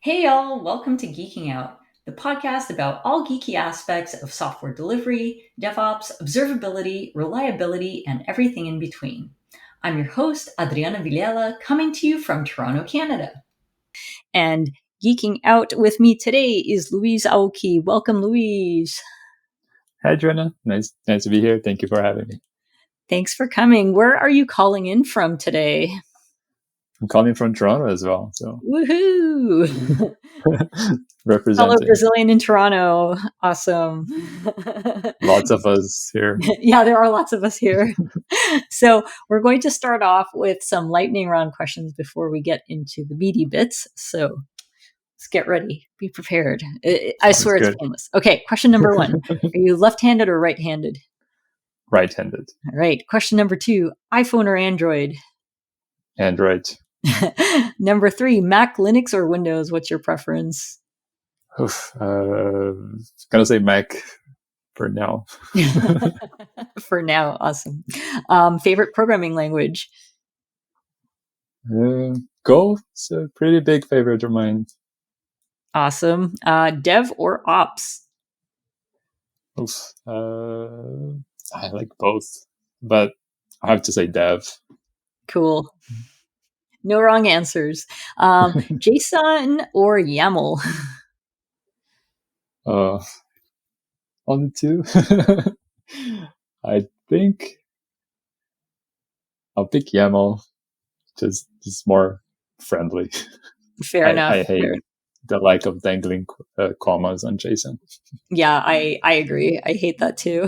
Hey y'all, welcome to Geeking Out, the podcast about all geeky aspects of software delivery, DevOps, observability, reliability, and everything in between. I'm your host, Adriana Villela, coming to you from Toronto, Canada. And geeking out with me today is Luiz Aoqui. Welcome, Luiz. Hi, Adriana. Nice to be here. Thank you for having me. Thanks for coming. Where are you calling in from today? I'm calling from Toronto as well. So woohoo! representing. Fellow Brazilian in Toronto. Awesome. Lots of us here. Yeah, there are lots of us here. So we're going to start off with some lightning round questions before we get into the meaty bits. So let's get ready. Be prepared. I swear it's painless. Okay, question number 1. Are you left-handed or right-handed? Right-handed. All right. Question number 2, iPhone or Android? Android. Number 3, Mac, Linux, or Windows? What's your preference? Gonna say Mac for now. For now. Awesome. Favorite programming language? Go. It's a pretty big favorite of mine. Awesome. Dev or ops? I like both, but I have to say dev. Cool. No wrong answers. JSON or YAML? On the two. I think I'll pick YAML. Just more friendly. Fair enough. I hate the lack of dangling commas on JSON. Yeah, I agree. I hate that too.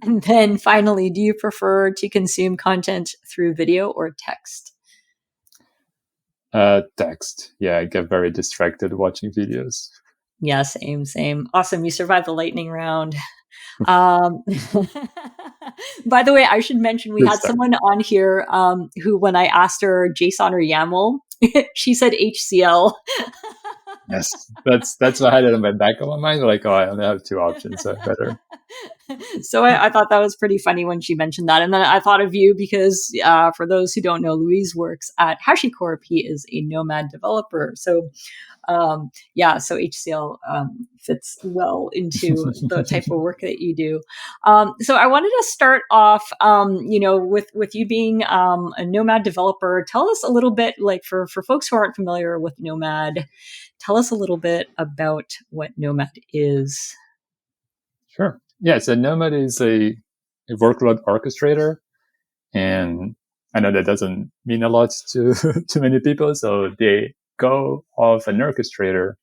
And then finally, do you prefer to consume content through video or text? Text. Yeah, I get very distracted watching videos. Yeah, same. Awesome. You survived the lightning round. By the way, I should mention we had someone on here who, when I asked her JSON or YAML, she said HCL. Yes, that's what I had in the back of my mind. Like, I only have 2 options, so better. So I thought that was pretty funny when she mentioned that. And then I thought of you because for those who don't know, Luiz works at HashiCorp. He is a Nomad developer. So so HCL fits well into the type of work that you do. So I wanted to start off, with you being a Nomad developer. Tell us a little bit, like for folks who aren't familiar with Nomad, tell us a little bit about what Nomad is. Sure. Yeah, so Nomad is a workload orchestrator, and I know that doesn't mean a lot to many people. So the goal of an orchestrator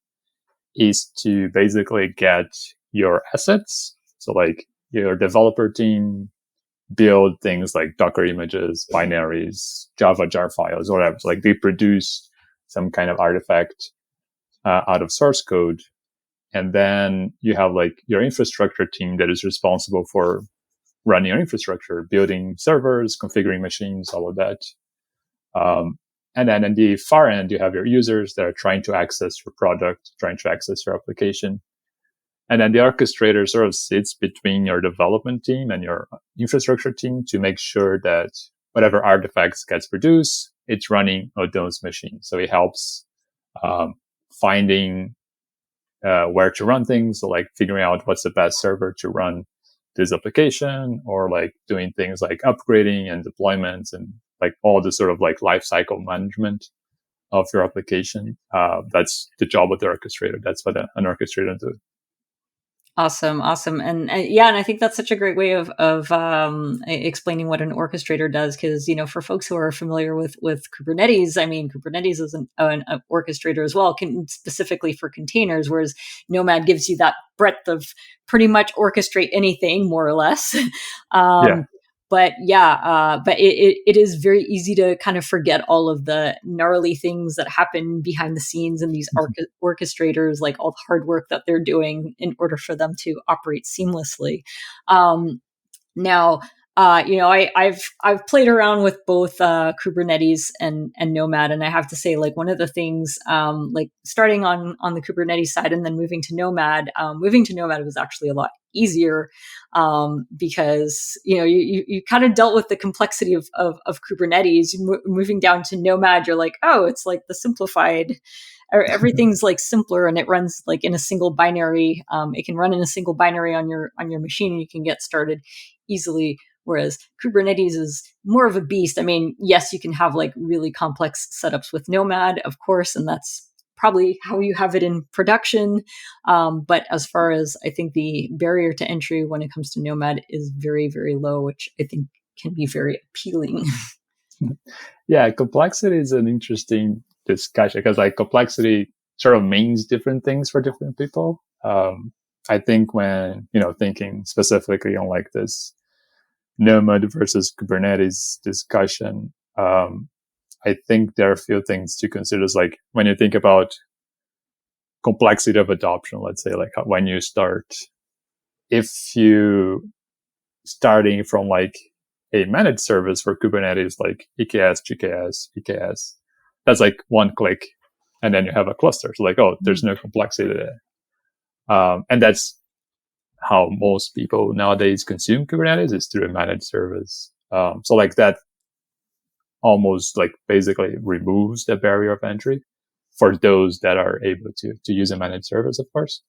is to basically get your assets. So like your developer team build things like Docker images, binaries, Java jar files, whatever. So like they produce some kind of artifact out of source code. And then you have like your infrastructure team that is responsible for running your infrastructure, building servers, configuring machines, all of that. And then in the far end, you have your users that are trying to access your product, trying to access your application. And then the orchestrator sort of sits between your development team and your infrastructure team to make sure that whatever artifacts gets produced, it's running on those machines. So it helps finding where to run things, so like figuring out what's the best server to run this application, or like doing things like upgrading and deployments and like all the sort of like life cycle management of your application. That's the job of the orchestrator. That's what an orchestrator does. Awesome. And and I think that's such a great way of explaining what an orchestrator does. Because, for folks who are familiar with Kubernetes, I mean, Kubernetes is an orchestrator as well, specifically for containers, whereas Nomad gives you that breadth of pretty much orchestrate anything, more or less. But it is very easy to kind of forget all of the gnarly things that happen behind the scenes in these orchestrators, like all the hard work that they're doing in order for them to operate seamlessly. I've played around with both Kubernetes and Nomad, and I have to say, like, one of the things, like starting on the Kubernetes side and then moving to Nomad was actually a lot easier because you kind of dealt with the complexity of Kubernetes. Moving down to Nomad, you're like, oh, it's like the simplified everything's like simpler, and it runs like in a single binary. It can run in a single binary on your machine, and you can get started easily. Whereas Kubernetes is more of a beast. I mean, yes, you can have like really complex setups with Nomad, of course, and that's probably how you have it in production. But as far as, I think the barrier to entry when it comes to Nomad is very, very low, which I think can be very appealing. Yeah, complexity is an interesting discussion because like complexity sort of means different things for different people. I think when, thinking specifically on like this Nomad versus Kubernetes discussion, I think there are a few things to consider. Is like when you think about complexity of adoption, let's say like when you start, if you starting from like a managed service for Kubernetes, like EKS, GKS, EKS, that's like one click, and then you have a cluster. So like, oh, there's no complexity there. And that's how most people nowadays consume Kubernetes, is through a managed service. So like that almost like basically removes the barrier of entry for those that are able to use a managed service, of course.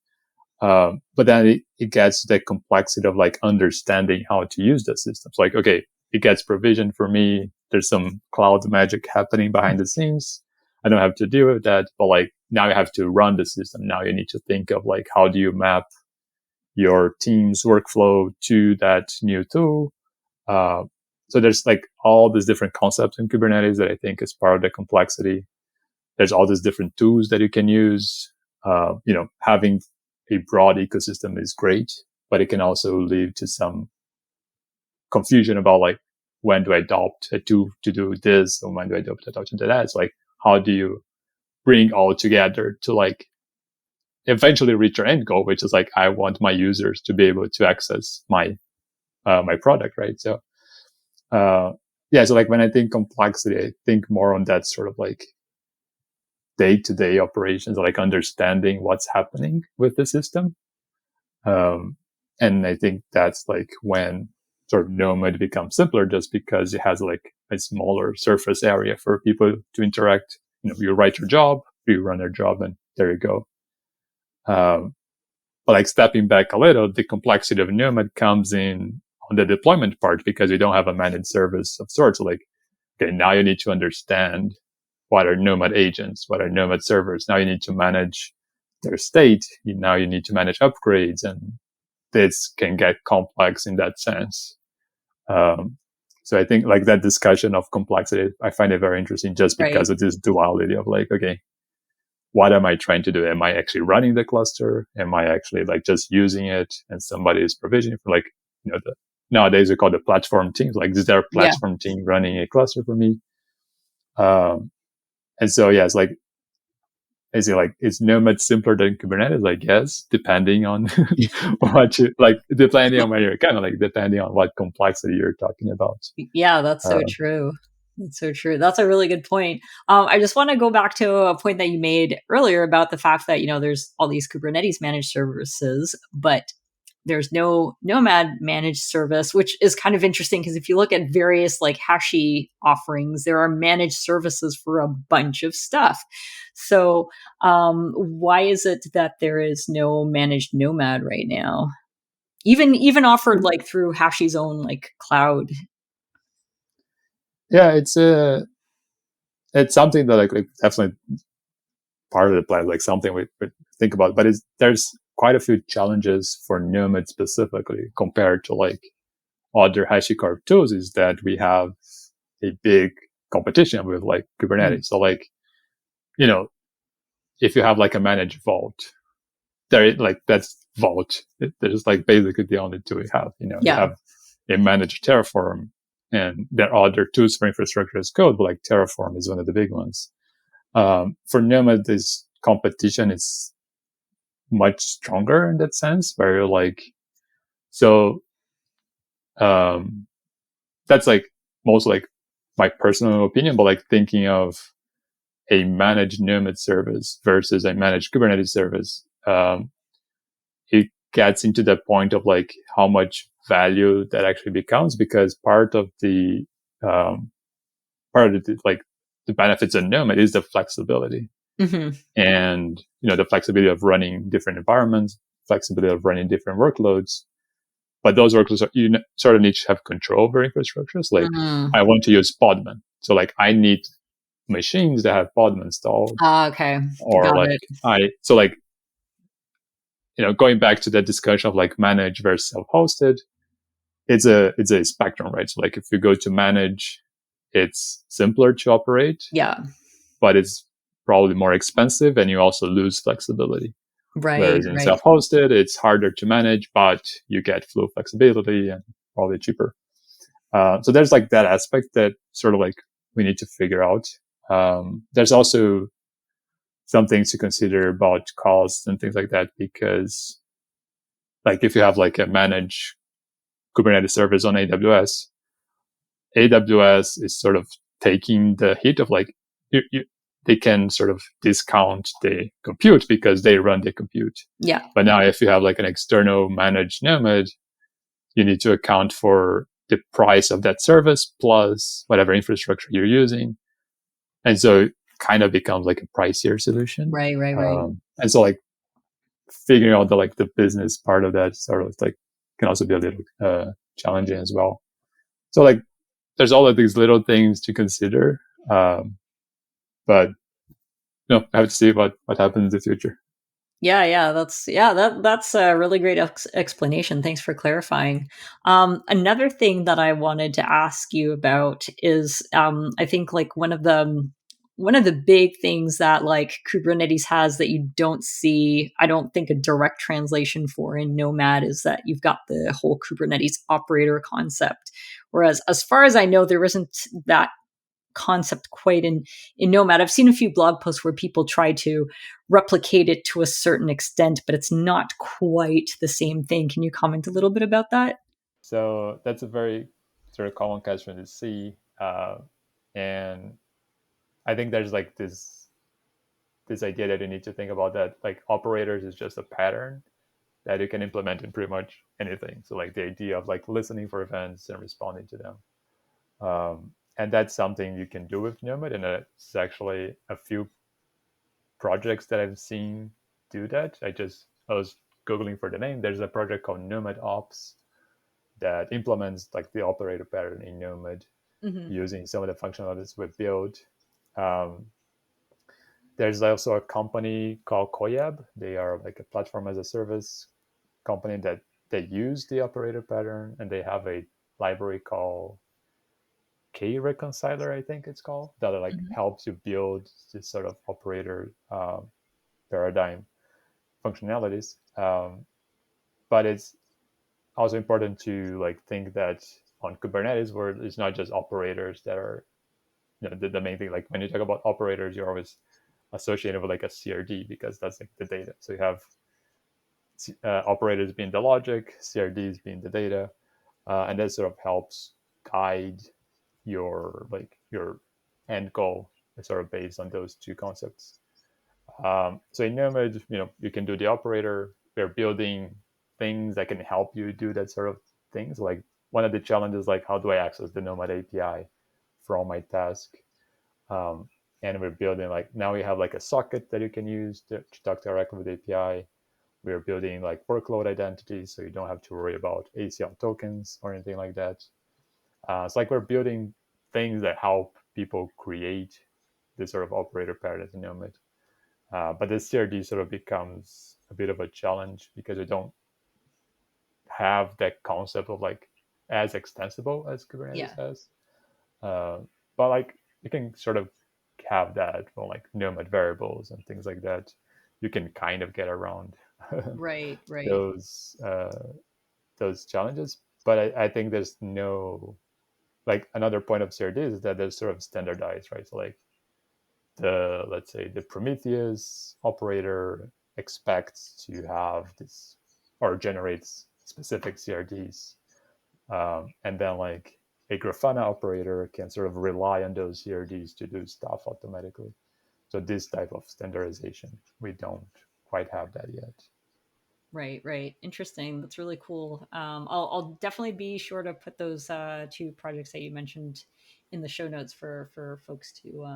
But then it gets the complexity of like understanding how to use the system. So like, okay, it gets provisioned for me. There's some cloud magic happening behind the scenes. I don't have to deal with that, but like now you have to run the system. Now you need to think of like, how do you map your team's workflow to that new tool? So there's like all these different concepts in Kubernetes that I think is part of the complexity. There's all these different tools that you can use. Having a broad ecosystem is great, but it can also lead to some confusion about like, when do I adopt a tool to do this, or when do I adopt a tool to do that? It's like, how do you bring all together to like eventually reach your end goal, which is like, I want my users to be able to access my product, right? So so like when I think complexity, I think more on that sort of like day-to-day operations, like understanding what's happening with the system. And I think that's like when sort of Nomad becomes simpler, just because it has like a smaller surface area for people to interact. You write your job, you run your job, and there you go. But like stepping back a little, the complexity of Nomad comes in on the deployment part, because you don't have a managed service of sorts. Like, okay, now you need to understand what are Nomad agents, what are Nomad servers. Now you need to manage their state. Now you need to manage upgrades, and this can get complex in that sense. So I think like that discussion of complexity, I find it very interesting, just because of this duality of like, okay, what am I trying to do? Am I actually running the cluster? Am I actually like just using it and somebody is provisioning for like, nowadays we call the platform teams. Like, is there a platform team running a cluster for me? And so, yeah, it's like, is it like, is Nomad simpler than Kubernetes? Like, yes, depending on what you like, depending on where you're kind of like, depending on what complexity you're talking about. Yeah, that's so true. That's so true. That's a really good point. I just want to go back to a point that you made earlier about the fact that, there's all these Kubernetes managed services, but there's no Nomad managed service, which is kind of interesting, because if you look at various like Hashi offerings, there are managed services for a bunch of stuff. So why is it that there is no managed Nomad right now? Even offered like through Hashi's own like cloud. Yeah, it's something that like definitely part of the plan, like something we think about, but there's quite a few challenges for Nomad specifically compared to like other HashiCorp tools, is that we have a big competition with like Kubernetes. So like, if you have like a managed vault, that's vault. There's like basically the only tool we have. You have a managed Terraform, and there are other tools for infrastructure as code, but like Terraform is one of the big ones. For Nomad, this competition is much stronger in that sense, where you're like, so that's like most like my personal opinion, but like thinking of a managed Nomad service versus a managed Kubernetes service, it gets into the point of like how much value that actually becomes, because part of the like the benefits of Nomad is the flexibility. Mm-hmm. and the flexibility of running different environments, flexibility of running different workloads. But those workloads sort of need to have control over infrastructures. Like Mm-hmm. I want to use Podman, so like I need machines that have Podman installed, Ah, okay. or Got like it. going back to that discussion of like managed versus self-hosted, it's a spectrum, right? So like if you go to manage, it's simpler to operate, Yeah. but it's probably more expensive, and you also lose flexibility. Right. Whereas in Right. self-hosted, it's harder to manage, but you get flow flexibility and probably cheaper. So there's like that aspect that sort of like we need to figure out. There's also some things to consider about costs and things like that, because like if you have like a managed Kubernetes service on AWS, AWS is sort of taking the hit of like they can sort of discount the compute because they run the compute. Yeah. But now if you have like an external managed Nomad, you need to account for the price of that service plus whatever infrastructure you're using. And so it kind of becomes like a pricier solution. Right. Right. Right. And so like figuring out the business part of that sort of like can also be a little challenging as well. So like there's all of these little things to consider. But I have to see what happens in the future. That's a really great explanation. Thanks for clarifying. Another thing that I wanted to ask you about is, I think like one of the big things that like Kubernetes has that you don't see, I don't think a direct translation for in Nomad, is that you've got the whole Kubernetes operator concept. Whereas, as far as I know, there isn't that concept quite in Nomad. I've seen a few blog posts where people try to replicate it to a certain extent, but it's not quite the same thing. Can you comment a little bit about that? So that's a very sort of common question to see. And I think there's like this idea that you need to think about that like operators is just a pattern that you can implement in pretty much anything. So like the idea of like listening for events and responding to them. And that's something you can do with Nomad. And it's actually a few projects that I've seen do that. I was Googling for the name. There's a project called Nomad Ops that implements like the operator pattern in Nomad Mm-hmm. using some of the functionalities we built. Um, there's also a company called Koyab. They are like a platform as a service company that they use the operator pattern, and they have a library called K Reconciler, I think it's called, that like Mm-hmm. helps you build this sort of operator paradigm functionalities. But it's also important to like think that on Kubernetes, where it's not just operators that are the main thing. Like when you talk about operators, you're always associated with like a CRD because that's like the data. So you have operators being the logic, CRDs being the data, and that sort of helps guide your end goal is sort of based on those two concepts. So in Nomad, you can do the operator. We're building things that can help you do that sort of things. Like one of the challenges, like how do I access the Nomad API from my task? Um, and we're building like now we have like a socket that you can use to talk directly with the API. We're building like workload identities, so you don't have to worry about ACL tokens or anything like that. It's like we're building things that help people create this sort of operator paradigm in Nomad. But the CRD sort of becomes a bit of a challenge because we don't have that concept of like as extensible as Kubernetes Yeah. has. Uh, but like you can sort of have that for like Nomad variables and things like that. You can kind of get around Right. Right. those those challenges. But I think there's no like another point of CRD is that they're sort of standardized, right? So like let's say the Prometheus operator expects to have this or generates specific CRDs, and then like a Grafana operator can sort of rely on those CRDs to do stuff automatically. So this type of standardization, we don't quite have that yet. Right, right. Interesting. That's really cool. I'll definitely be sure to put those two projects that you mentioned in the show notes for folks to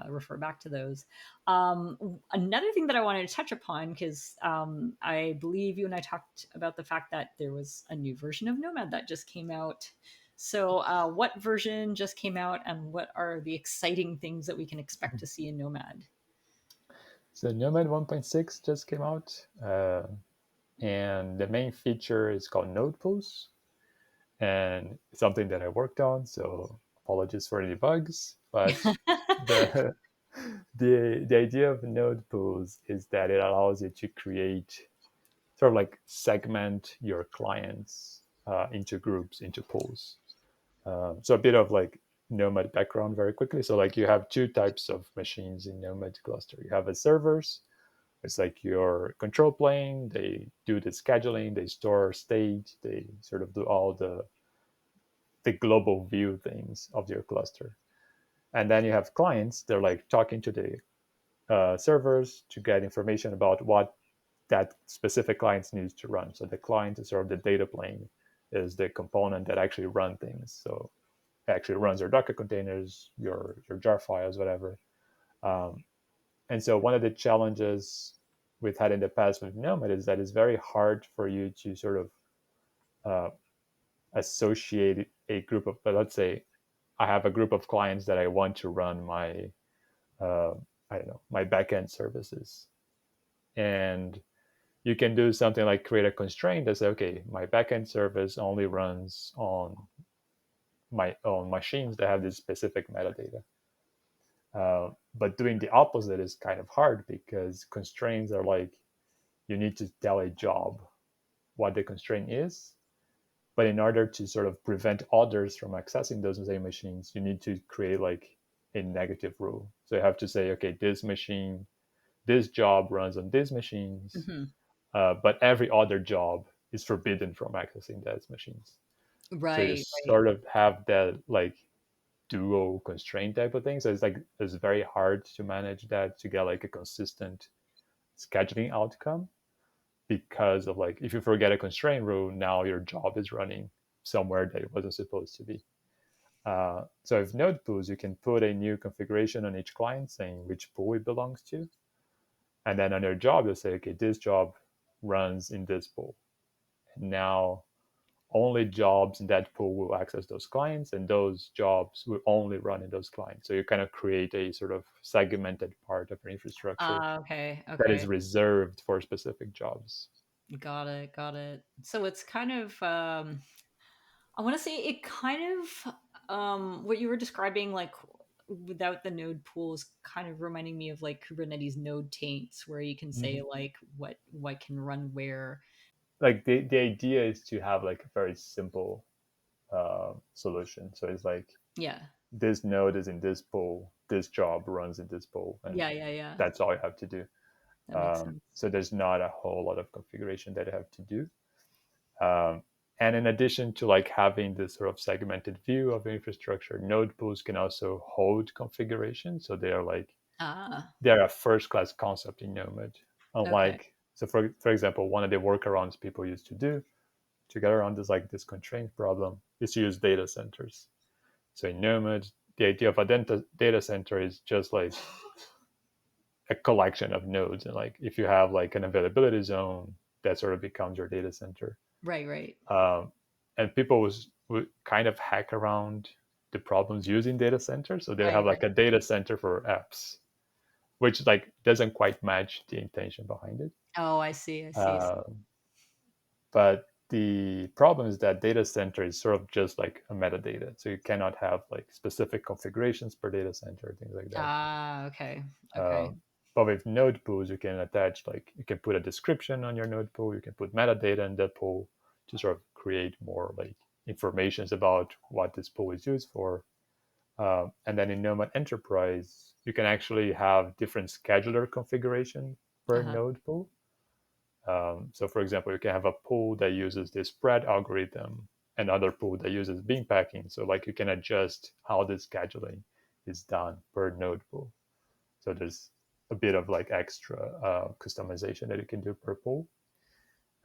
refer back to those. Another thing that I wanted to touch upon, because I believe you and I talked about the fact that there was a new version of Nomad that just came out. So, what version just came out, and what are the exciting things that we can expect to see in Nomad? So Nomad 1.6 just came out, and the main feature is called node pools, and it's something that I worked on. So apologies for any bugs, but the the idea of node pools is that it allows you to create sort of like segment your clients into groups, into pools. So a bit of like Nomad background very quickly. So like you have two types of machines in Nomad cluster. You have a servers. It's like your control plane. They do the scheduling. They store state. They sort of do all the global view things of your cluster. And then you have clients. They're like talking to the servers to get information about what that specific client needs to run. So the client is sort of the data plane, is the component that actually run things. So it actually runs your Docker containers, your jar files, whatever. Um, and so one of the challenges we've had in the past with Nomad is that it's very hard for you to sort of uh, associate a group of, but let's say I have a group of clients that I want to run my, uh, I don't know, my backend services. And you can do something like create a constraint that says, okay, my backend service only runs on my own machines that have this specific metadata. But doing the opposite is kind of hard because constraints are like you need to tell a job what the constraint is. But in order to sort of prevent others from accessing those same machines, you need to create like a negative rule. So you have to say, okay, this machine, this job runs on these machines, Mm-hmm. but every other job is forbidden from accessing those machines. So you Right, right. sort of have that like dual constraint type of thing. So it's like it's very hard to manage that to get like a consistent scheduling outcome because of like if you forget a constraint rule, now your job is running somewhere that it wasn't supposed to be. So if node pools, you can put a new configuration on each client saying which pool it belongs to. And then on your job, you'll say, okay, this job runs in this pool. And now only jobs in that pool will access those clients, and those jobs will only run in those clients. So you kind of create a sort of segmented part of your infrastructure Okay, that is okay. reserved for specific jobs. Got it, got it. So it's kind of I want to say it kind of what you were describing, like without the node pools, kind of reminding me of like Kubernetes node taints, where you can say Mhm. like what can run where. Like the idea is to have like a very simple solution. So it's like Yeah, this node is in this pool, this job runs in this pool, and yeah, yeah, yeah. that's all you have to do. That makes sense. So there's not a whole lot of configuration that you have to do. Um, and in addition to like having this sort of segmented view of infrastructure, node pools can also hold configuration. So they are like Ah, they're a first class concept in Nomad. okay. Unlike so for example, one of the workarounds people used to do to get around this like this constraint problem is to use data centers. So in Nomad, the idea of a data center is just like a collection of nodes, and like if you have like an availability zone, that sort of becomes your data center. Right, right. Um, and people would kind of hack around the problems using data centers. So they Right, have right. like a data center for apps, which like doesn't quite match the intention behind it. Oh, I see, I see. I see. Um, but the problem is that data center is sort of just like a metadata. So you cannot have like specific configurations per data center, things like that. Ah, okay. Uh, Okay. but with node pools, you can attach like you can put a description on your node pool. You can put metadata in that pool to sort of create more like informations about what this pool is used for. And then in Nomad Enterprise, you can actually have different scheduler configuration per Uh-huh. node pool. So, for example, you can have a pool that uses the spread algorithm, another pool that uses bean packing. So, like, you can adjust how the scheduling is done per node pool. So, there's a bit of like extra customization that you can do per pool,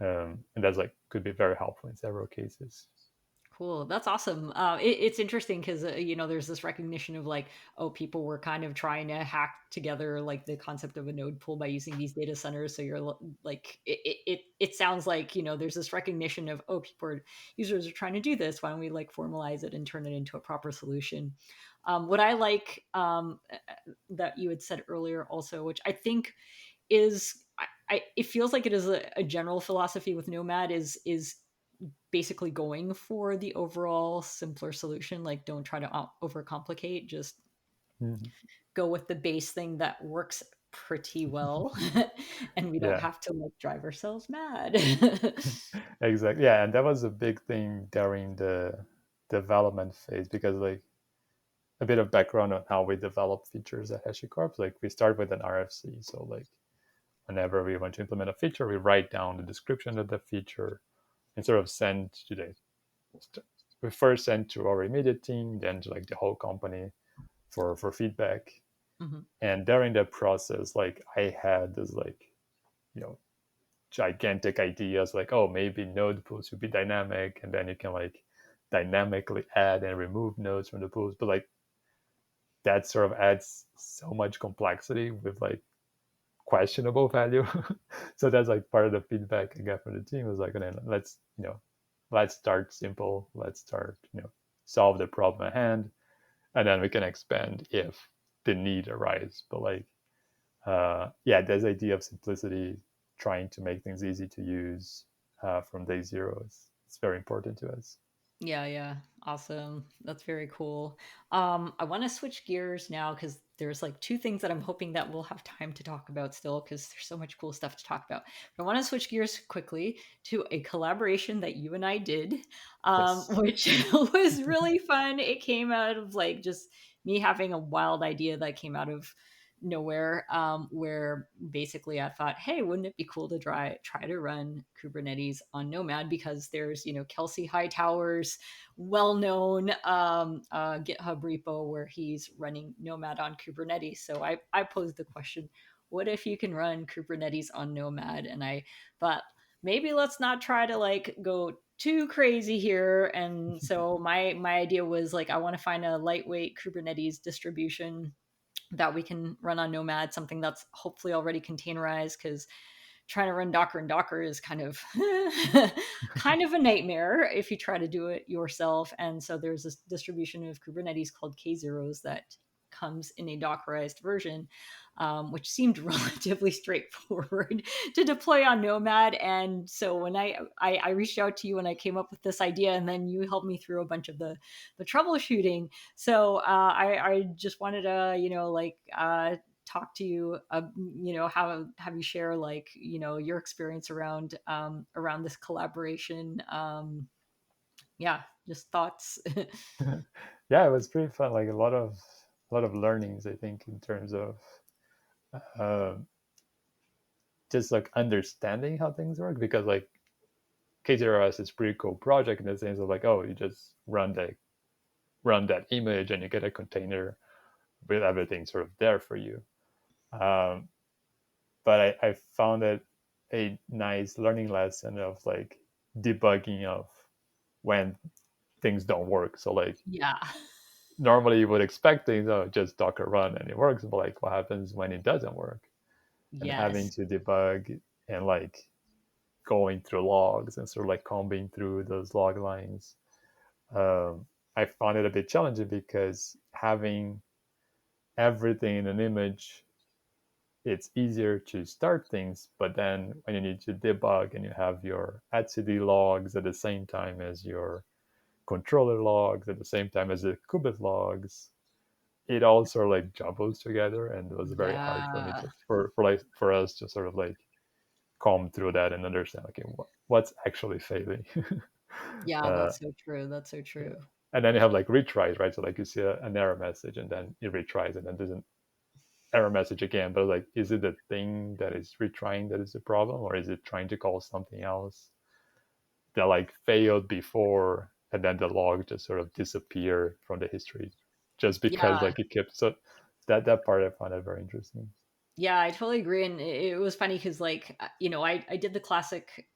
and that's like could be very helpful in several cases. Cool. That's awesome. It's interesting because there's this recognition of like, oh, people were kind of trying to hack together like the concept of a node pool by using these data centers. So you're like, it sounds like there's this recognition of, oh, users are trying to do this. Why don't we like formalize it and turn it into a proper solution? What I like that you had said earlier also, which I think is it feels like it is a general philosophy with Nomad is basically going for the overall simpler solution. Like, don't try to overcomplicate. Just Mhm. go with the base thing that works pretty well, and we don't Yeah, have to like drive ourselves mad. exactly. Yeah, and that was a big thing during the development phase because like a bit of background on how we develop features at HashiCorp. Like we start with an RFC. So like whenever we want to implement a feature, we write down the description of the feature and sort of send to the we first send to our immediate team, then to like the whole company for feedback. Mhm. And during that process, like I had this like, you know, gigantic ideas like, oh, maybe node pools should be dynamic, and then you can like dynamically add and remove nodes from the pools. But like that sort of adds so much complexity with like questionable value. So that's like part of the feedback I got from the team was like, okay, let's start simple. Let's start, solve the problem at hand, and then we can expand if the need arises. But like, yeah, this idea of simplicity, trying to make things easy to use from day zero is it's very important to us. Yeah, yeah. Awesome. That's very cool. I want to switch gears now because there's like two things that I'm hoping that we'll have time to talk about still because there's so much cool stuff to talk about. But I want to switch gears quickly to a collaboration that you and I did, Yes. which was really fun. It came out of like just me having a wild idea that came out of nowhere, where basically I thought, hey, wouldn't it be cool to try to run Kubernetes on Nomad, because there's Kelsey Hightower's well-known GitHub repo where he's running Nomad on Kubernetes. So I posed the question, what if you can run Kubernetes on Nomad? And I thought, maybe let's not try to like go too crazy here. And so my idea was like, I want to find a lightweight Kubernetes distribution that we can run on Nomad, something that's hopefully already containerized, because trying to run Docker and Docker is kind of kind of a nightmare if you try to do it yourself. And so there's this distribution of Kubernetes called K0s that comes in a Dockerized version, which seemed relatively straightforward to deploy on Nomad. And so when I reached out to you and I came up with this idea, and then you helped me through a bunch of the troubleshooting. So I just wanted to talk to you, have you share like your experience around this collaboration. Yeah, just thoughts. Yeah, it was pretty fun. Like a lot of learnings, I think, in terms of uh, just like understanding how things work. Because like K0s is a pretty cool project in the sense of like, oh, you just run that image and you get a container with everything sort of there for you. Um, but I found it a nice learning lesson of like debugging of when things don't work. So like Yeah. normally you would expect things, oh, just Docker run and it works, but like what happens when it doesn't work? And having Yes. to debug and like going through logs and sort of like combing through those log lines. I found it a bit challenging because having everything in an image, it's easier to start things, but then when you need to debug and you have your etcd logs at the same time as your controller logs at the same time as the kubit logs, it all sort of like jumbles together, and it was very hard for me Yeah. to for us to sort of like comb through that and understand okay what's actually failing. Yeah, uh, that's so true. That's so yeah. true. And then you have like retries, right? So like you see an error message and then it retries and then there's an error message again, but like is it the thing that is retrying that is the problem, or is it trying to call something else that like failed before and then the log just sort of disappeared from the history just because Yeah. like it kept so that part I found it very interesting. Yeah, I totally agree. And it was funny because, like, I did the classic.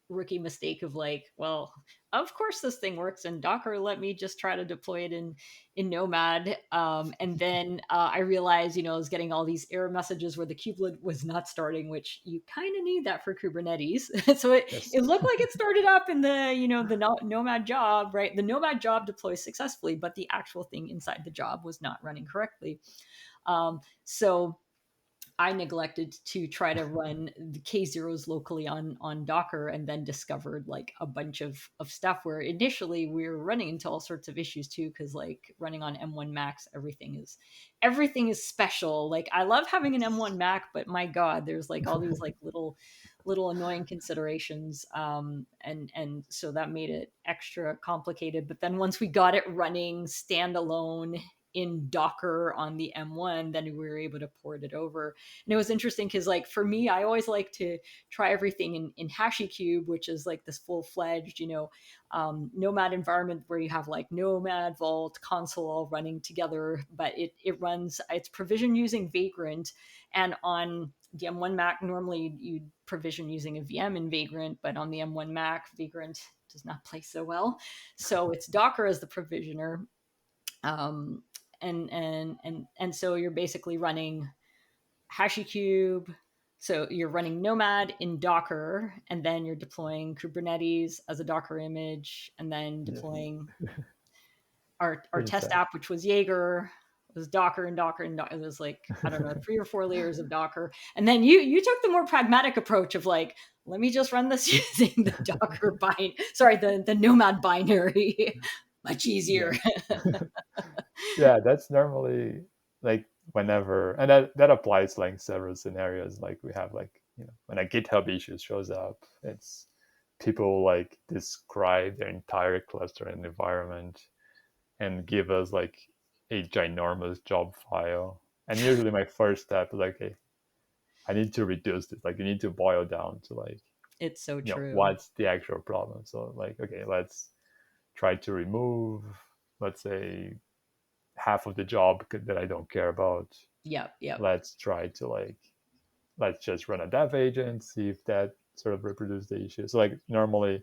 rookie mistake of like, well, of course this thing works in Docker. Let me just try to deploy it in Nomad. And then I realized, I was getting all these error messages where the kubelet was not starting, which you kind of need that for Kubernetes. So Yes. it looked like it started up in the the Nomad job, right? The Nomad job deploys successfully, but the actual thing inside the job was not running correctly. So I neglected to try to run the K0s locally on Docker, and then discovered like a bunch of stuff where initially we were running into all sorts of issues too, because like running on M1 Macs, everything is special. Like I love having an M1 Mac, but my God, there's like all these like little annoying considerations, and so that made it extra complicated. But then once we got it running standalone in Docker on the M1, then we were able to port it over. And it was interesting because, like, for me, I always like to try everything in HashiCorp, which is like this full-fledged, Nomad environment where you have like Nomad, Vault, console all running together, but it's provisioned using Vagrant. And on the M1 Mac, normally you'd provision using a VM in Vagrant, but on the M1 Mac, Vagrant does not play so well. So it's Docker as the provisioner. Um, and so you're basically running HashiCorp. So you're running Nomad in Docker, and then you're deploying Kubernetes as a Docker image, and then Yes. deploying our Pretty test sad. app, which was Jaeger. It was Docker and Docker and Docker. It was like, I don't know, 3 or 4 layers of Docker. And then you took the more pragmatic approach of like, let me just run this using the the Nomad binary. Much easier. Yeah. Yeah, that's normally like whenever, and that applies like several scenarios. Like we have like, when a GitHub issue shows up, it's people like describe their entire cluster and environment and give us like a ginormous job file. And usually my first step is like, hey, I need to reduce this. Like you need to boil down to like, It's so true. what's the actual problem. So like, okay, let's try to remove, let's say, half of the job that I don't care about. Yep, yep. Let's try to like, let's just run a dev agent, see if that sort of reproduces the issue. So like normally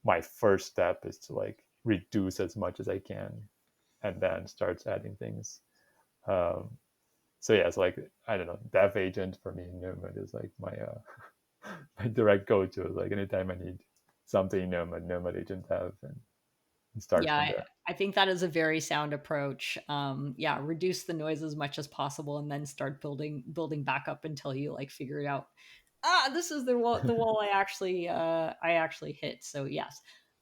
my first step is to like reduce as much as I can and then start adding things. Um, so yeah, it's like, I don't know, dev agent for me in Nomad is like my my direct go-to. Like anytime I need something in Nomad agent dev, and start Yeah, from there. I think that is a very sound approach. Yeah, reduce the noise as much as possible, and then start building back up until you like figure it out. This is the wall I actually hit. So yes,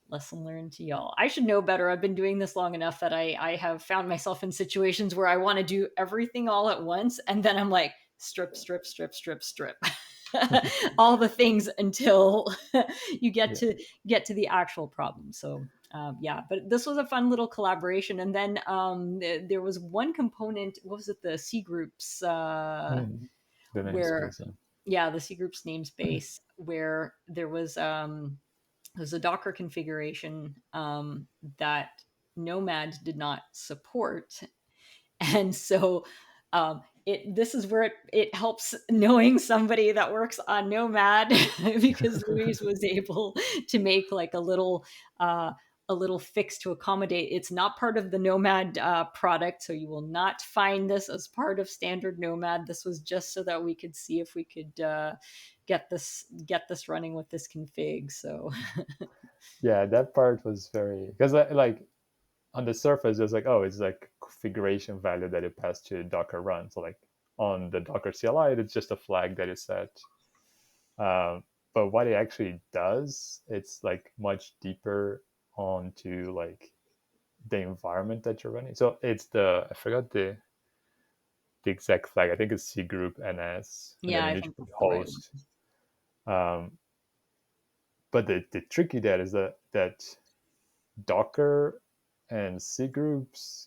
lesson learned to y'all. I should know better. I've been doing this long enough that I have found myself in situations where I want to do everything all at once, and then I'm like strip, strip, strip, strip, strip. All the things until you get Yeah. to the actual problem. So yeah, but this was a fun little collaboration. And then there was one component. What was it? The Cgroups, The where namespace. yeah, the Cgroups namespace, where there was a Docker configuration that Nomad did not support, and so this is where it helps knowing somebody that works on Nomad because Louise was able to make like uh, a little fix to accommodate. It's not part of the Nomad product, so you will not find this as part of standard Nomad. This was just so that we could see if we could get this running with this config. So Yeah, that part was very, because like on the surface it's like, oh, it's like configuration value that you pass to Docker run. So like on the Docker CLI, it's just a flag that is set. But what it actually does, it's like much deeper onto like the environment that you're running. So it's I forgot the exact flag. I think it's cgroup ns, and then yeah, you I need to think put that's the right one. host. Um, but the tricky that is that Docker and cgroups,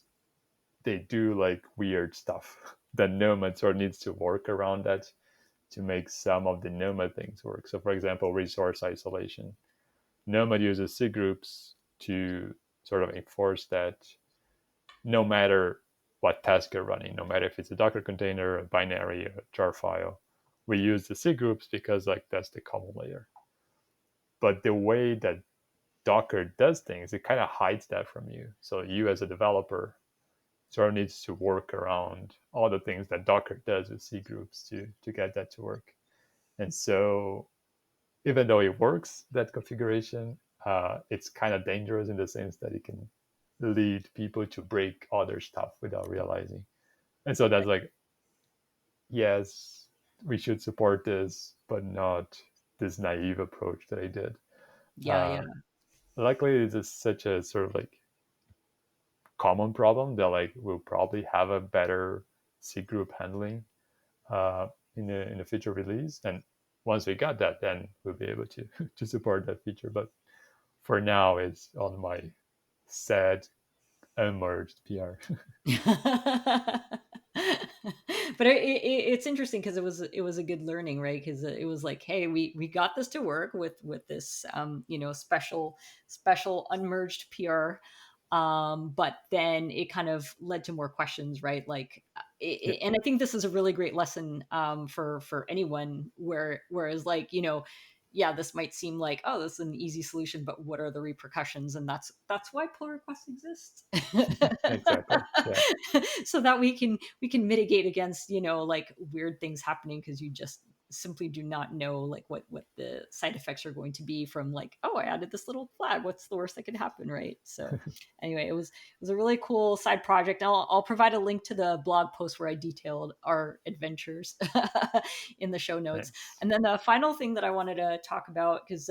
they do like weird stuff that Nomad sort of needs to work around that to make some of the Nomad things work. So for example, resource isolation. Nomad uses cgroups to sort of enforce that no matter what task you're running, no matter if it's a Docker container, a binary, a jar file, we use the cgroups because like that's the common layer. but the way that Docker does things, it kind of hides that from you. So you as a developer sort of needs to work around all the things that Docker does with Cgroups to get that to work. And so even though it works, that configuration, it's kind of dangerous in the sense that it can lead people to break other stuff without realizing. And so that's like, yes, we should support this, but not this naive approach that I did. Yeah, yeah. Uh, Luckily, it's just such a sort of like common problem that like we'll probably have a better C group handling in the future release. And once we got that, then we'll be able to to support that feature. But for now, it's on my sad unmerged PR. But it's interesting because it was a good learning, right? Because it was like, hey, we got this to work with this special unmerged PR, but then it kind of led to more questions, right? Like, Yeah, and I think this is a really great lesson for anyone, whereas like yeah, this might seem like, oh, this is an easy solution, but what are the repercussions? And that's why pull requests exist. exactly. Yeah, So that we can mitigate against like weird things happening, because you just simply do not know like what the side effects are going to be from like, oh, I added this little flag, what's the worst that could happen, right? So anyway, it was a really cool side project. I'll provide a link to the blog post where I detailed our adventures in the show notes. nice. And then the final thing that I wanted to talk about, because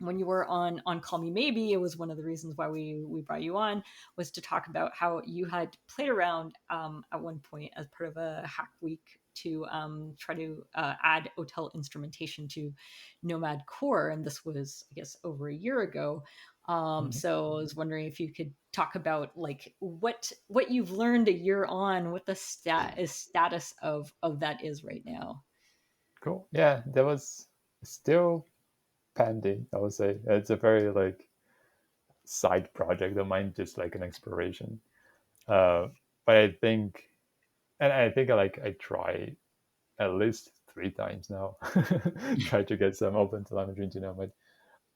when you were on Call Me Maybe, it was one of the reasons why we brought you on, was to talk about how you had played around at one point as part of a hack week to try to add hotel instrumentation to Nomad Core, and this was, I guess, over a year ago. Mhm. So I was wondering if you could talk about like what you've learned a year on, what the status of that is right now. Cool. Yeah, that was still pending. I would say it's a very like side project of mine, just like an exploration. Uh, but I think, and I think like I try at least 3 times now, try to get some open telemetry into Nomad.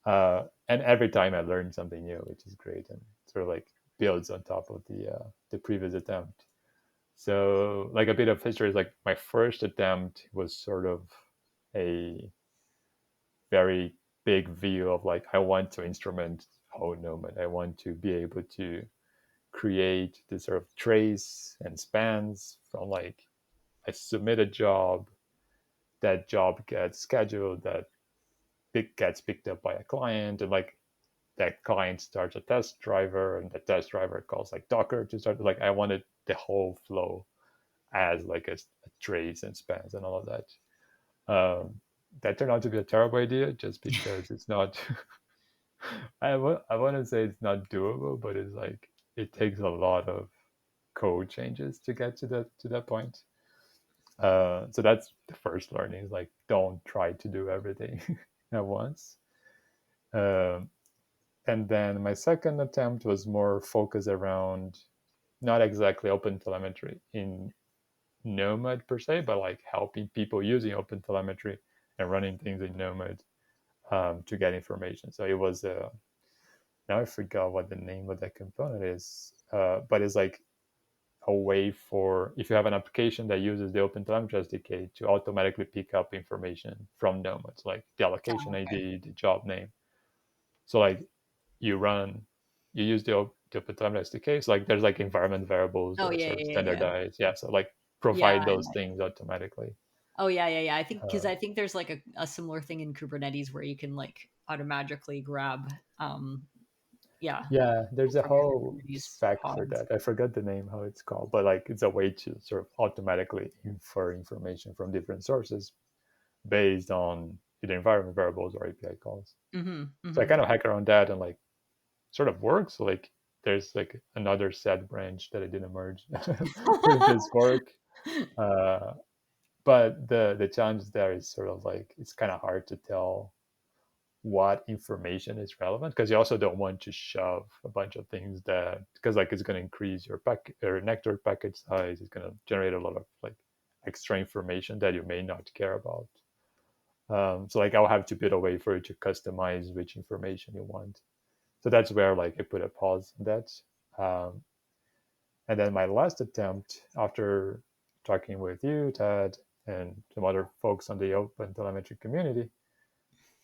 And every time I learn something new, which is great, and sort of like builds on top of the previous attempt. So like a bit of history is like my first attempt was sort of a very big view of like I want to instrument whole Nomad. I want to be able to create this sort of trace and spans from like I submit a job, that job gets scheduled, that gets picked up by a client, and like that client starts a test driver, and the test driver calls like Docker to start. Like I wanted the whole flow as like a trace and spans and all of that. Um, that turned out to be a terrible idea just because it's not. I want to say it's not doable, but it's like it takes a lot of code changes to get to that point. So that's the first learning is like don't try to do everything at once. Um, and then my second attempt was more focused around not exactly open telemetry in Nomad per se, but like helping people using open telemetry and running things in Nomad to get information. So it was now I forgot what the name of that component is, but it's like a way for if you have an application that uses the OpenTelemetry SDK to automatically pick up information from nomads, like the allocation Oh, okay. ID, the job name. So like you run, you use the OpenTelemetry SDK. So like there's like environment variables Oh that are yeah, sort of yeah, yeah, standardized. Yeah. So like yeah. provide those things automatically. Oh yeah, yeah, yeah. I think because Uh, I think there's like a similar thing in Kubernetes where you can like automatically grab yeah, yeah, there's a from your whole Kubernetes spec for pods. that. I forgot the name how it's called, but like it's a way to sort of automatically infer information from different sources based on either environment variables or API calls. Hmm, So I hmm. kind of hack around that and like sort of works. Like there's like another set branch that I didn't merge with this work. Uh, but the challenge there is sort of like it's kind of hard to tell what information is relevant because you also don't want to shove a bunch of things that because like it's going to increase your pack or network package size. It's going to generate a lot of like extra information that you may not care about. So like I'll have to build a way for you to customize which information you want. So that's where like I put a pause on that. Um, and then my last attempt, after talking with you, Ted, and some other folks on the OpenTelemetry community,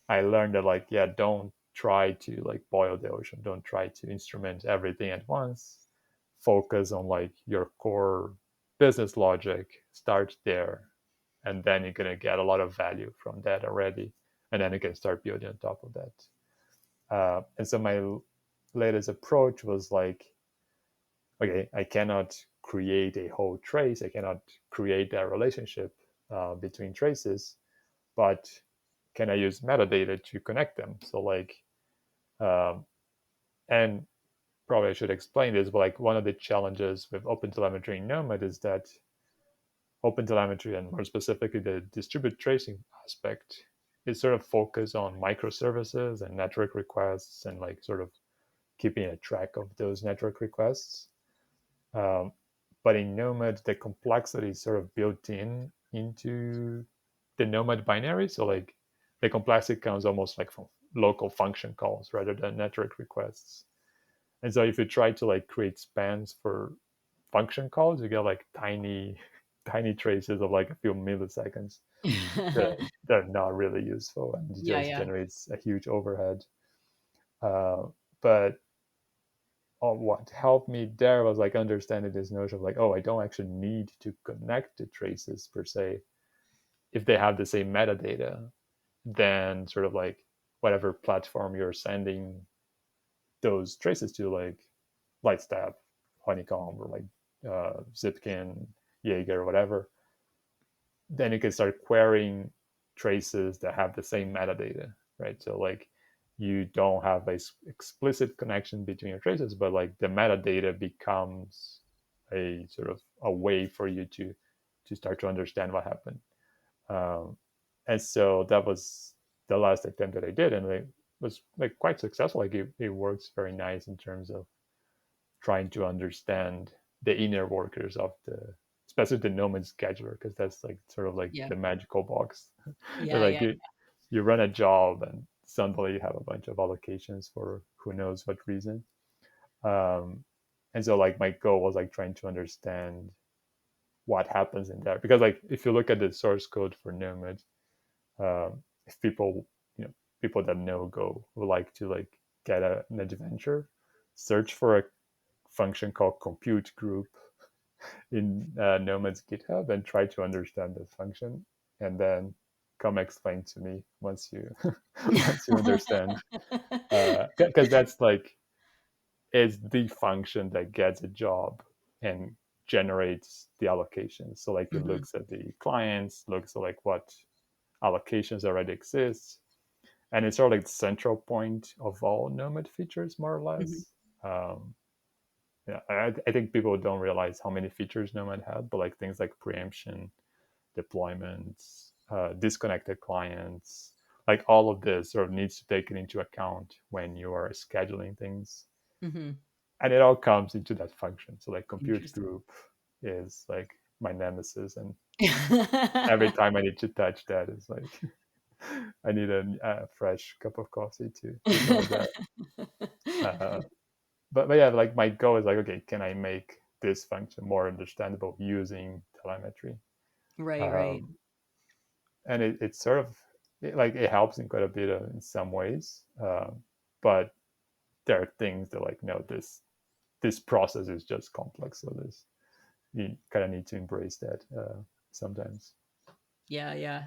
I learned that like, yeah, don't try to like boil the ocean. Don't try to instrument everything at once. Focus on like your core business logic. Start there, and then you're gonna get a lot of value from that already, and then you can start building on top of that. And so my latest approach was like, okay, I cannot create a whole trace. I cannot create that relationship between traces, but can I use metadata to connect them? So like, um, and probably I should explain this, but like one of the challenges with OpenTelemetry and Nomad is that OpenTelemetry, and more specifically the distributed tracing aspect, is sort of focused on microservices and network requests and like sort of keeping a track of those network requests. Um, but in Nomad, the complexity is sort of built in into the Nomad binary. So like the complexity comes almost like from local function calls rather than network requests. And so if you try to like create spans for function calls, you get like tiny traces of like a few milliseconds that are not really useful, and it Yeah, just yeah. generates a huge overhead. But what helped me there was like understanding this notion of like, oh, I don't actually need to connect the traces per se. If they have the same metadata, then sort of like whatever platform you're sending those traces to, like Lightstep, Honeycomb, or like Zipkin, Jaeger, or whatever, then you can start querying traces that have the same metadata, right? So like you don't have a explicit connection between your traces, but like the metadata becomes a sort of a way for you to start to understand what happened. Um, and so that was the last attempt that I did, and it was like quite successful. Like it works very nice in terms of trying to understand the inner workers of the, especially the Nomad scheduler, because that's like sort of like Yeah. the magical box. Yeah, Like yeah. you run a job and suddenly you have a bunch of allocations for who knows what reason. Um, and so like my goal was like trying to understand what happens in there, because like if you look at the source code for Nomad, if people, people that know Go would like to like get an adventure, search for a function called compute group in Nomad's GitHub and try to understand the function, and then come explain to me once you once you understand, because that's like is the function that gets a job and generates the allocations. So like it Mhm, looks at the clients, looks at like what allocations already exist, and it's sort of like the central point of all Nomad features, more or mhm, less. Yeah, I think people don't realize how many features Nomad had, but like things like preemption, deployments, disconnected clients, like all of this sort of needs to take it into account when you are scheduling things, mhm. and it all comes into that function. So like compute Interesting. group is like my nemesis, and every time I need to touch that, it's like I need a fresh cup of coffee to go with that. Uh, but yeah, like my goal is like, okay, can I make this function more understandable using telemetry? Right, right. Um, and it sort of like it helps in quite a bit in some ways, but there are things that like no, this process is just complex, so this you kind of need to embrace that sometimes. Yeah, yeah.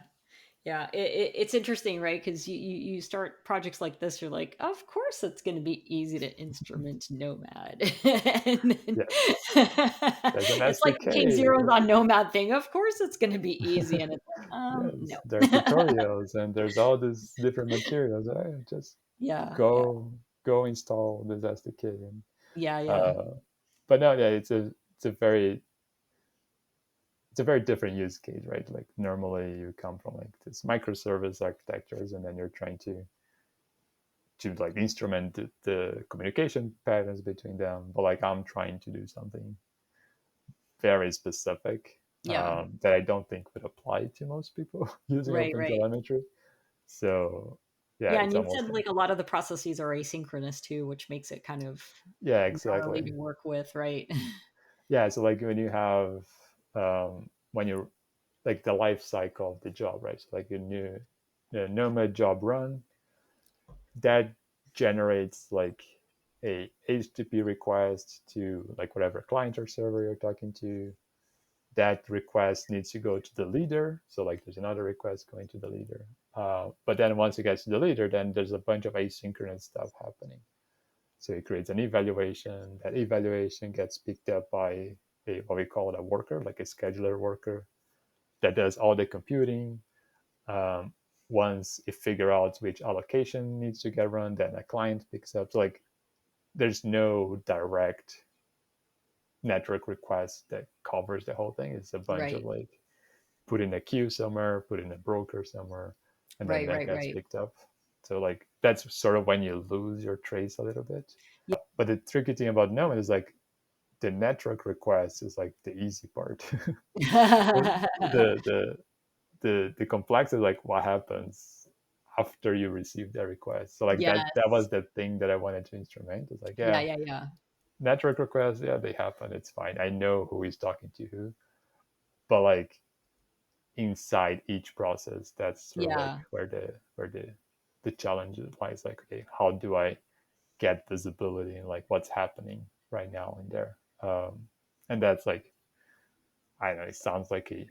Yeah, it's interesting, right? Because you start projects like this, you're like, of course it's going to be easy to instrument Nomad, and then Yes, there's an it's like the King SDK. Zeros on Nomad thing. Of course it's going to be easy, and it's like, no. Yes, there are tutorials and there's all these different materials. Just Yeah, yeah, go go install this SDK. And yeah, yeah. uh, but no, yeah, it's a very different use case, right? Like normally you come from like this microservice architectures, and then you're trying to like instrument the communication patterns between them. But like I'm trying to do something very specific Yeah. that I don't think would apply to most people using Right, right. OpenTelemetry. So yeah, Yeah, it's and you almost said like a lot of the processes are asynchronous too, which makes it kind of yeah, gnarly to exactly. work with, right? Yeah, so like when you have when you're like the life cycle of the job, right? So like a new the Nomad job run that generates like a HTTP request to like whatever client or server you're talking to. That request needs to go to the leader. So like there's another request going to the leader. But then once it gets to the leader, then there's a bunch of asynchronous stuff happening. So it creates an evaluation. That evaluation gets picked up by what we call a worker, like a scheduler worker that does all the computing. Um, Once it figure out which allocation needs to get run, then a client picks up. So like there's no direct network request that covers the whole thing. It's a bunch of Right. like put in a queue somewhere, put in a broker somewhere, and then Right, that right, gets right. picked up. So like that's sort of when you lose your trace a little bit. But the tricky thing about Nomad is like the network request is like the easy part. the, Yeah. the complex is like what happens after you receive the request. So like that Yes. was the thing that I wanted to instrument. It's like Yeah, yeah, yeah, yeah. network requests, yeah, they happen. It's fine. I know who is talking to who, but like inside each process, that's sort of like Yeah. the challenge lies. Like okay, how do I get visibility and like what's happening right now in there? And that's like I don't know. It sounds like a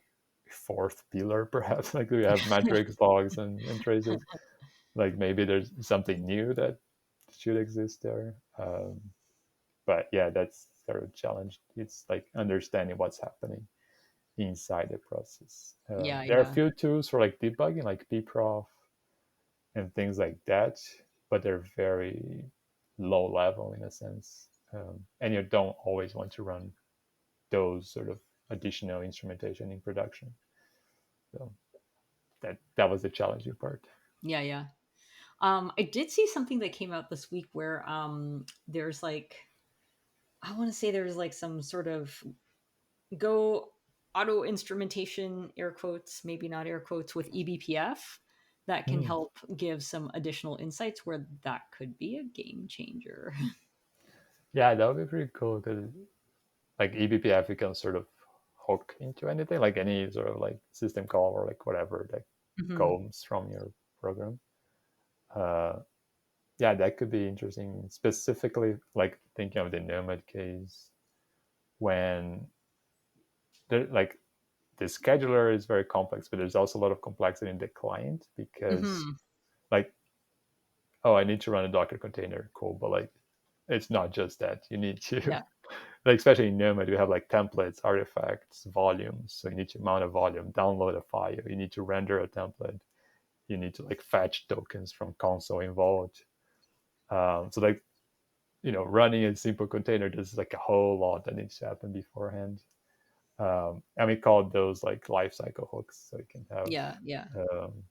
fourth pillar, perhaps. Like we have metrics, logs, and traces. Like maybe there's something new that should exist there. But yeah, that's sort of challenge. It's like understanding what's happening inside the process. Yeah, There are a yeah. few tools for like debugging, like pprof and things like that, but they're very low level in a sense, and you don't always want to run those sort of additional instrumentation in production. So that was the challenging part. Yeah, yeah. I did see something that came out this week where there's like I want to say there's like some sort of Go auto instrumentation, air quotes, maybe not air quotes, with eBPF that can Hmm. help give some additional insights where that could be a game changer. Yeah, that would be pretty cool because like eBPF you can sort of hook into anything, like any sort of like system call or like whatever that Hmm. comes from your program. Uh, yeah, that could be interesting. Specifically, like thinking of the Nomad case when there, like the scheduler is very complex, but there's also a lot of complexity in the client because Hmm. like oh, I need to run a Docker container, cool, but like it's not just that. You need to Yeah. like especially in Nomad, you have like templates, artifacts, volumes. So you need to mount a volume, download a file. You need to render a template. You need to like fetch tokens from console involved. So like running a simple container, there's like a whole lot that needs to happen beforehand. And we call those like lifecycle hooks. So you can have Yeah. Yeah. um,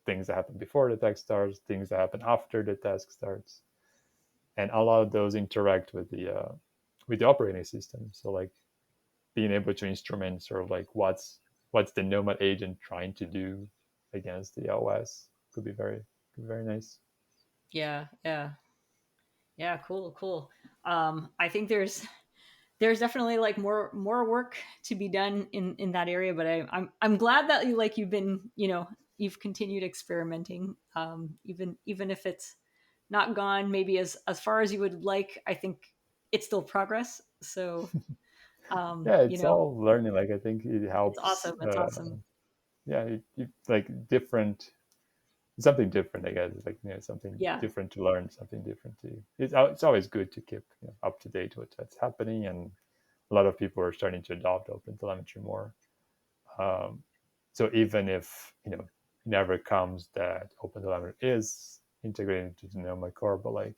things that happen before the task starts, things that happen after the task starts, and a lot of those interact with the operating system. So like being able to instrument sort of like what's the Nomad agent trying to do against the OS could be very nice. Yeah. Yeah. Yeah. Cool. Cool. I think there's definitely like more work to be done in that area, but I'm glad that you've been you've continued experimenting, even if it's not gone maybe as far as you would like. I think it's still progress. So Yeah, it's all learning. Like I think it it's helps. awesome. It's awesome. Yeah, like different something different. I guess it's like something Yeah. different to learn, something different to. It's always good to keep up to date with what's happening, and a lot of people are starting to adopt OpenTelemetry more. Um, so even if never comes that OpenTelemetry is integrated into the Nomad core, but like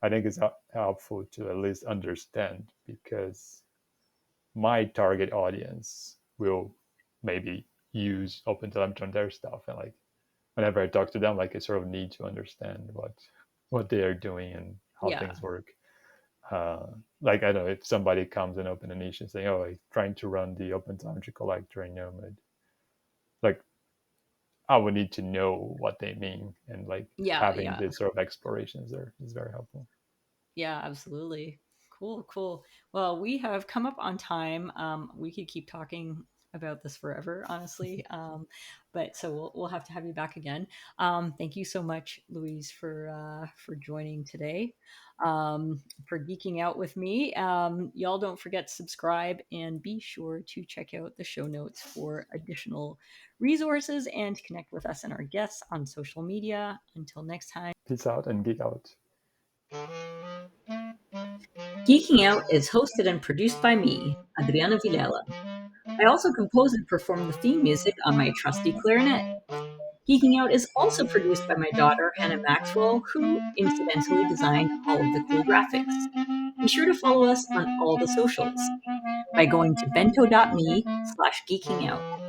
I think it's helpful to at least understand because my target audience will maybe use OpenTelemetry on their stuff, and like whenever I talk to them, like I sort of need to understand what they are doing and how Yeah. things work. Like I don't know if somebody comes and open a niche and saying, "Oh, like trying to run the OpenTelemetry collector in Nomad," like I would need to know what they mean, and like Yeah, having yeah. this sort of explorations there is very helpful. Yeah, absolutely. Cool, cool. Well, we have come up on time. We could keep talking about this forever, honestly. But so we'll have to have you back again. Thank you so much, Louise, for joining today, for geeking out with me. Y'all don't forget to subscribe and be sure to check out the show notes for additional resources and to connect with us and our guests on social media. Until next time. Peace out and geek out. Geeking Out is hosted and produced by me, Adriana Villela. I also compose and perform the theme music on my trusty clarinet. Geeking Out is also produced by my daughter, Hannah Maxwell, who incidentally designed all of the cool graphics. Be sure to follow us on all the socials by going to bento.me/geekingout.